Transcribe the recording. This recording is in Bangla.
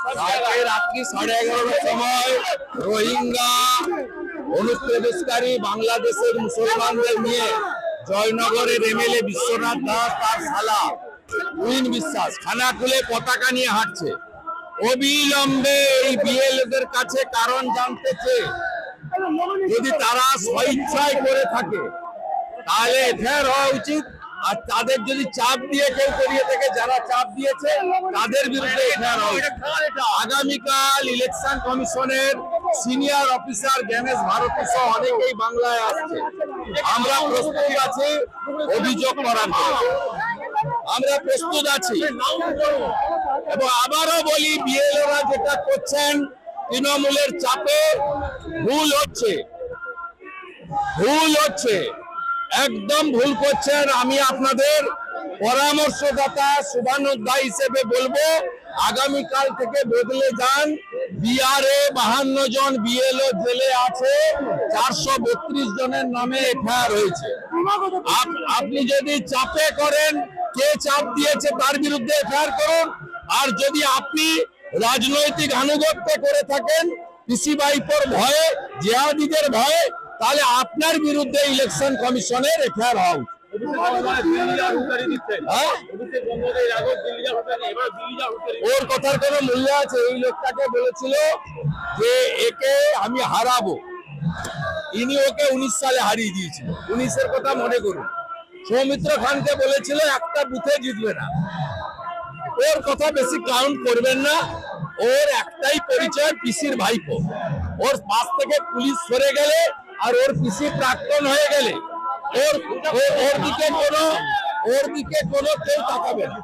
কালকে রাত্রি 11:30টার সময় রোহিঙ্গা অনুপ্রবেশকারী বাংলাদেশের মুসলমানদের নিয়ে জয়নগরের এমএলএ বিশ্বনাথ দাস তার শালা উইন বিশ্বাস খানাকুলে পতাকা নিয়ে হাঁটছে। অবিলম্বে এই বিএলওদের কাছে কারণ জানতে চেয়ে যদি তারা স্বেচ্ছায় করে থাকে তাহলে এফআইআর হওয়া উচিত, আর তাদের যদি চাপ দিয়ে কেউ করিয়ে থাকে, যারা চাপ দিয়েছে তাদের বিরুদ্ধে এফআইআর হওয়া উচিত। আগামীকাল ইলেকশন কমিশনের সিনিয়র অফিসার জ্ঞানেশ ভারতী সহ অনেকেই বাংলায় আসছে। আমরা প্রস্তুত আছি অভিযোগ করার জন্য, আমরা প্রস্তুত আছি। এবং আবারও বলি, বিএলওরা যেটা করছেন তৃণমূলের চাপে ভুল হচ্ছে, একদম ভুল করছেন। আমি আপনাদের পরামর্শদাতা শুভানুধ্যায়ী হিসেবে বলবো, আগামীকাল থেকে বদলে যান। বিহারে 52 জন বিএলও জেলে আছে, 432 জনের নামে এফআইআর হয়েছে। আপনি যদি চাপে করেন, কে চাপ দিয়েছে তার বিরুদ্ধে এফআইআর করুন। আর যদি আপনি রাজনৈতিক আনুগত্য করে থাকেন পিসি ভাইপোর ভয়ে, জিহাদিদের ভয়ে, তাহলে আপনার বিরুদ্ধে ইলেকশন কমিশনের এফআইআর হওয়া উচিত। ওর কথার কোনো মূল্য আছে? এই লোকটাকে বলেছিল যে একে আমি হারাবো, ইনি ওকে 19 সালে হারিয়ে দিয়েছিল। 19-এর কথা মনে করুন। সৌমিত্র খানকে বলেছিল একটা বুথে জিতবে না। ওর কথা বেশি কাউন্ট করবেন না। ওর একটাই পরিচয়, পিসির ভাইপো। ওর পাশ থেকে পুলিশ সরে গেলে আর ওর পিসি প্রাক্তন হয়ে গেলে ওর দিকে কোনো কেউ তাকাবে না।